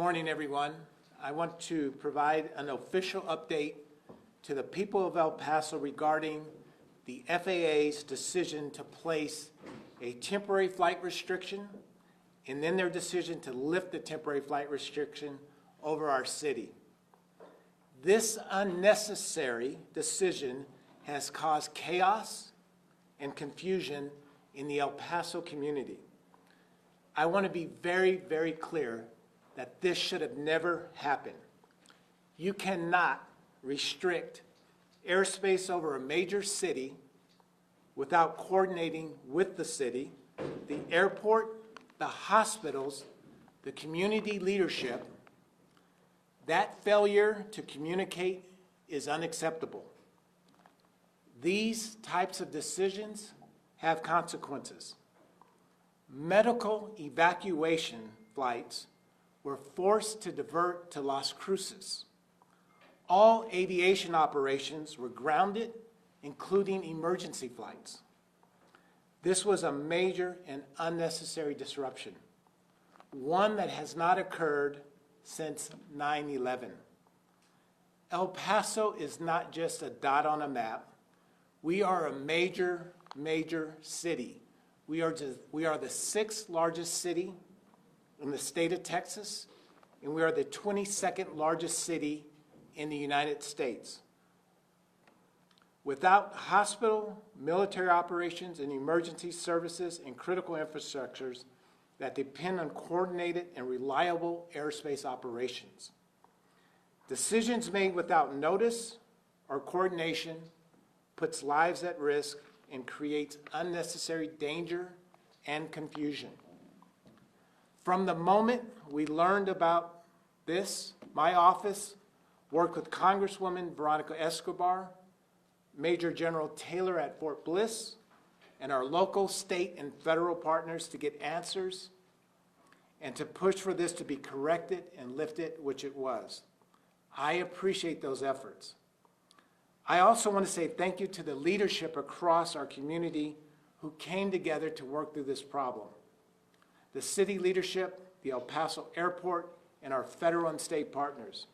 morning, everyone. I want to provide an official update to the people of El Paso regarding the FAA's decision to place a temporary flight restriction and then their decision to lift the temporary flight restriction over our city. This unnecessary decision has caused chaos and confusion in the El Paso community. I want to be very, very clear that this should have never happened. You cannot restrict airspace over a major city without coordinating with the city, the airport, the hospitals, the community leadership. That failure to communicate is unacceptable. These types of decisions have consequences. Medical evacuation flights were forced to divert to Las Cruces. All aviation operations were grounded, including emergency flights. This was a major and unnecessary disruption, one that has not occurred since 9/11. El Paso is not just a dot on a map. We are a major, major city. We are the sixth largest city in the state of Texas, and we are the 22nd largest city in the United States. Without hospital, military operations, and emergency services and critical infrastructures that depend on coordinated and reliable airspace operations. Decisions made without notice or coordination puts lives at risk and creates unnecessary danger and confusion. From the moment we learned about this, my office worked with Congresswoman Veronica Escobar, Major General Taylor at Fort Bliss, and our local, state, and federal partners to get answers and to push for this to be corrected and lifted, which it was. I appreciate those efforts. I also want to say thank you to the leadership across our community who came together to work through this problem. The city leadership, the El Paso Airport, and our federal and state partners.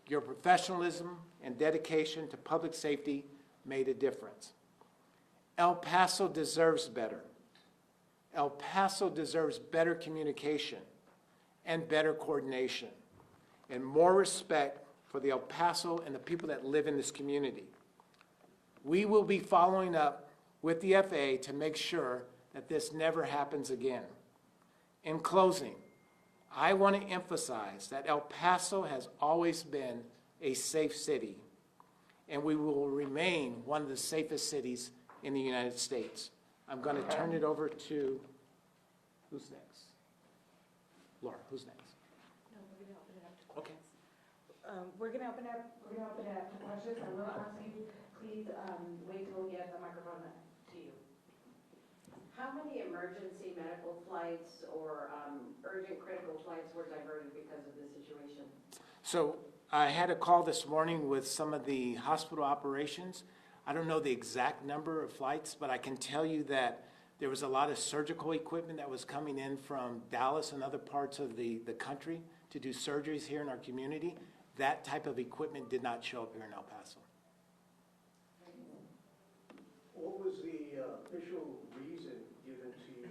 Your professionalism and dedication to public safety made a difference. El Paso deserves better. El Paso deserves better communication and better coordination and more respect for the El Paso and the people that live in this community. We will be following up with the FAA to make sure that this never happens again. In closing, I want to emphasize that El Paso has always been a safe city, and we will remain one of the safest cities in the United States. I'm going to turn it over to, who's next? Laura, who's next? No, we're going to open it up to questions. Okay. We're going to open it up to questions. I will ask you, please wait till we get the microphone to you. How many emergency medical flights or urgent critical flights were diverted because of this situation? So I had a call this morning with some of the hospital operations. I don't know the exact number of flights, but I can tell you that there was a lot of surgical equipment that was coming in from Dallas and other parts of the country to do surgeries here in our community. That type of equipment did not show up here in El Paso. What was the official reason given to you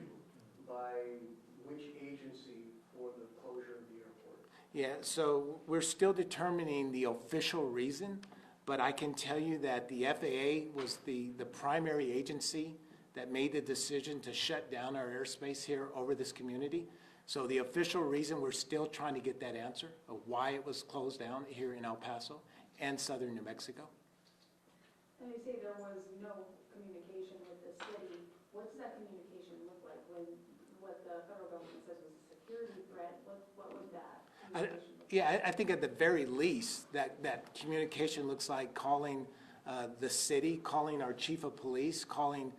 by which agency for the closure of the airport? Yeah, so we're still determining the official reason, but I can tell you that the FAA was the primary agency that made the decision to shut down our airspace here over this community. So the official reason, we're still trying to get that answer of why it was closed down here in El Paso and southern New Mexico. And you say there was no communication with the city. What does that communication look like when what the federal government says was a security threat? What would that Yeah, I think at the very least that communication looks like calling the city, calling our chief of police, calling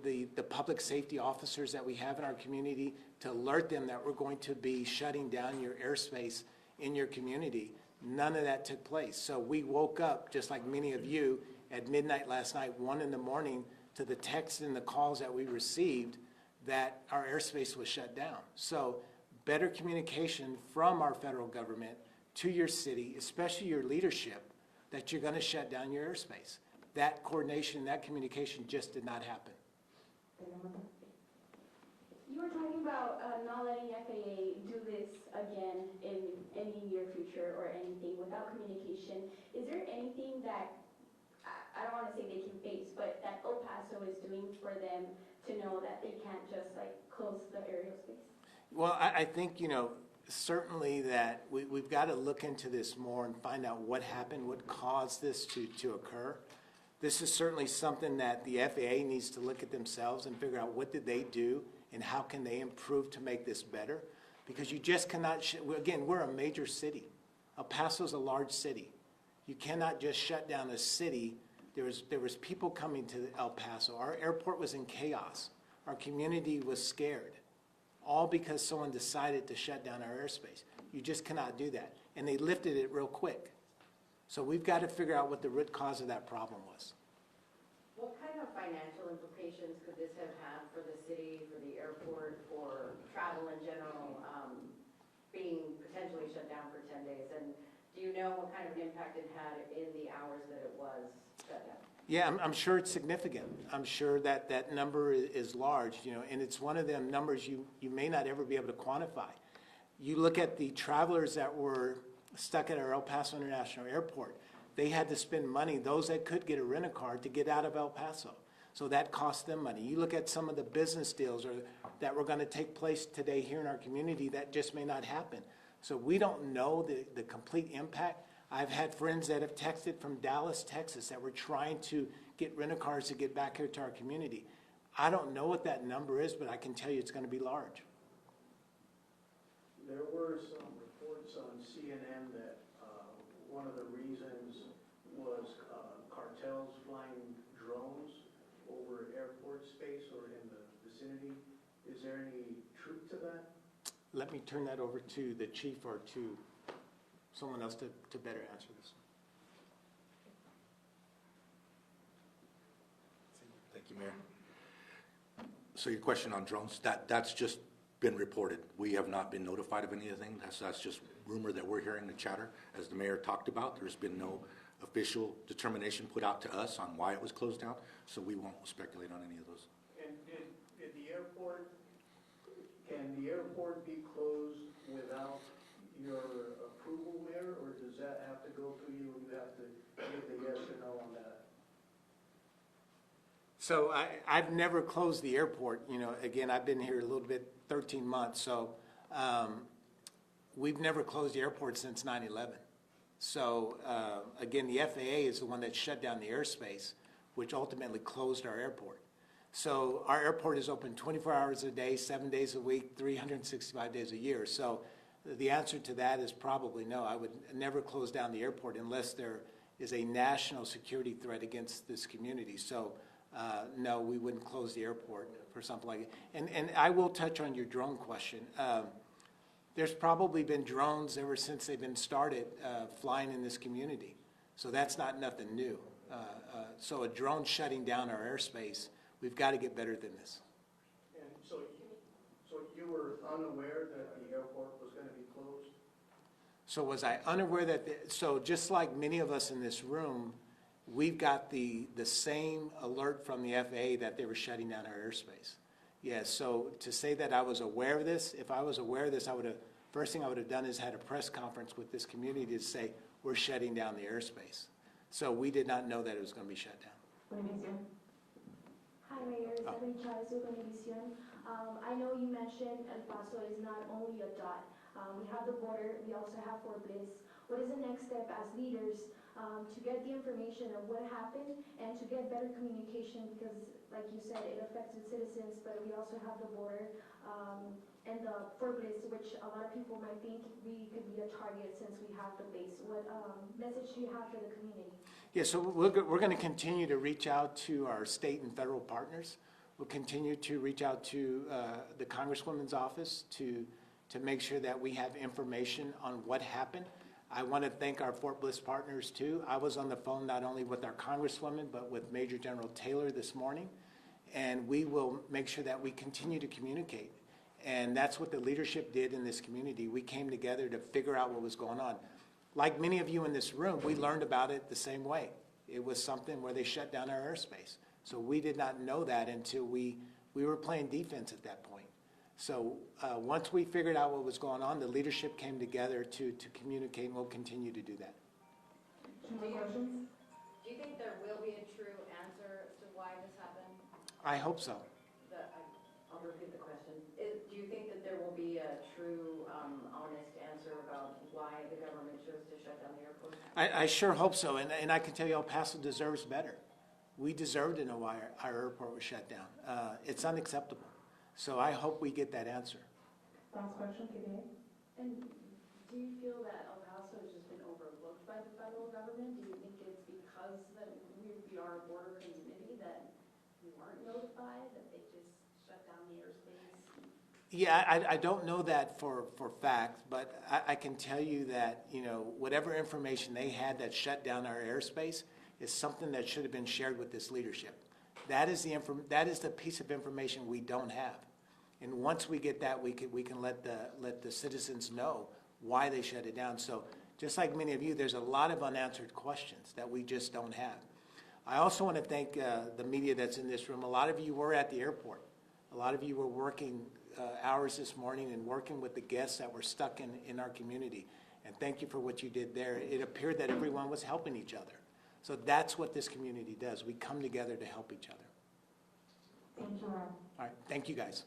the public safety officers that we have in our community to alert them that we're going to be shutting down your airspace in your community. None of that took place. So we woke up, just like many of you, at midnight last night, 1 in the morning, to the texts and the calls that we received that our airspace was shut down. So better communication from our federal government to your city, especially your leadership, that you're going to shut down your airspace. That coordination, that communication just did not happen. You were talking about not letting FAA do this again in any near future or anything without communication. Is there anything that, I don't want to say they can face, but that El Paso is doing for them to know that they can't just like close the aerial space? Well, I think, certainly that we've got to look into this more and find out what happened, what caused this to occur. This is certainly something that the FAA needs to look at themselves and figure out what did they do and how can they improve to make this better. Because you just cannot, again, we're a major city. El Paso's a large city. You cannot just shut down a city. There was people coming to El Paso. Our airport was in chaos. Our community was scared. All because someone decided to shut down our airspace. You just cannot do that. And they lifted it real quick. So we've got to figure out what the root cause of that problem was. What kind of financial implications could this have had for the city, for the airport, for travel in general, being potentially shut down for 10 days? And do you know what kind of an impact it had in the hours that it was shut down? Yeah, I'm sure it's significant. I'm sure that number is large, and it's one of them numbers you may not ever be able to quantify. You look at the travelers that were stuck at our El Paso International Airport. They had to spend money, those that could get a rent-a-car, to get out of El Paso. So that cost them money. You look at some of the business deals that were going to take place today here in our community that just may not happen. So we don't know the complete impact. I've had friends that have texted from Dallas, Texas, that were trying to get rent-a-cars to get back here to our community. I don't know what that number is, but I can tell you it's going to be large. There were some reports on CNN that one of the reasons was cartels flying drones over airport space or in the vicinity. Is there any truth to that? Let me turn that over to the chief or to someone else to better answer this. Thank you, Mayor. So your question on drones, that's just been reported. We have not been notified of anything. That's just rumor that we're hearing the chatter. As the mayor talked about, there's been no official determination put out to us on why it was closed down, so we won't speculate on any of those. And did the airport, can the airport be closed without your approval, Mayor, or does that have to go through you and you have to give the yes or no on that? So I've never closed the airport. Again, I've been here a little bit, 13 months. So we've never closed the airport since 9/11. So again, the FAA is the one that shut down the airspace, which ultimately closed our airport. So our airport is open 24 hours a day, 7 days a week, 365 days a year. So the answer to that is probably no. I would never close down the airport unless there is a national security threat against this community. So no, we wouldn't close the airport for something like it. And I will touch on your drone question. There's probably been drones ever since they've been started flying in this community. So that's not nothing new. So a drone shutting down our airspace, we've got to get better than this. And so you were unaware that the airport was going to be closed? So was I unaware that, so just like many of us in this room, we've got the same alert from the FAA that they were shutting down our airspace. Yeah, so to say that I was aware of this, if I was aware of this, first thing I would have done is had a press conference with this community to say, we're shutting down the airspace. So we did not know that it was going to be shut down. Univision. Hi, Mayor. Stephanie Chavez with Univision. I know you mentioned El Paso is not only a dot. We have the border. We also have Fort Bliss. What is the next step as leaders to get the information of what happened and to get better communication? Because, like you said, it affects the citizens, but we also have the border and the Fort Bliss, which a lot of people might think we could be a target since we have the base. What message do you have for the community? Yeah, so we're going to continue to reach out to our state and federal partners. We'll continue to reach out to the Congresswoman's office to make sure that we have information on what happened. I want to thank our Fort Bliss partners too. I was on the phone not only with our Congresswoman, but with Major General Taylor this morning. And we will make sure that we continue to communicate. And that's what the leadership did in this community. We came together to figure out what was going on. Like many of you in this room, we learned about it the same way. It was something where they shut down our airspace. So we did not know that until we were playing defense at that point. So once we figured out what was going on, the leadership came together to communicate, and we'll continue to do that. More questions? Do you think there will be a true answer to why this happened? I hope so. I'll repeat the question. Do you think that there will be a true, honest answer about why the government chose to shut down the airport? I sure hope so, and I can tell you El Paso deserves better. We deserve to know why our airport was shut down. It's unacceptable. So I hope we get that answer. Last question, KDA. And do you feel that El Paso has just been overlooked by the federal government? Do you think it's because that we are a border community that we weren't notified, that they just shut down the airspace? Yeah, I don't know that for fact, but I can tell you that, whatever information they had that shut down our airspace is something that should have been shared with this leadership. That is the piece of information we don't have. And once we get that, we can let the citizens know why they shut it down. So just like many of you, there's a lot of unanswered questions that we just don't have. I also want to thank the media that's in this room. A lot of you were at the airport. A lot of you were working hours this morning and working with the guests that were stuck in our community. And thank you for what you did there. It appeared that everyone was helping each other. So that's what this community does. We come together to help each other. Thank you, Ron. All right. Thank you, guys.